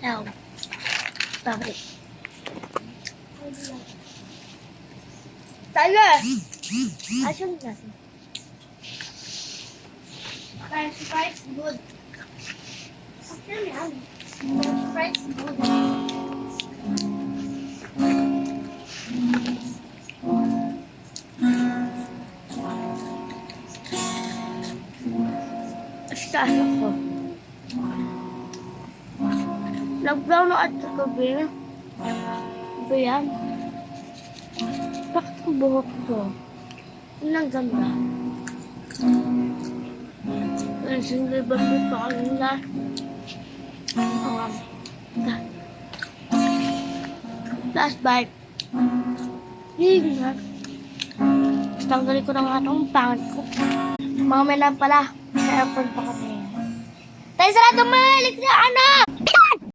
Now, bakit? Tiger! Action natin. Sprite's good. After yan. Sprite's good. Basta ano ko. Nag-brown at kagabi. Ba yan? Bakit ang buhok ko? Ang ganda. Ang single ba pa kanina? Last bite. Hindi nga. Tanggalin ko na nga itong pangit ko. Mga may lang pala. Sa airport pa kami. Tayo sarado malik na ano!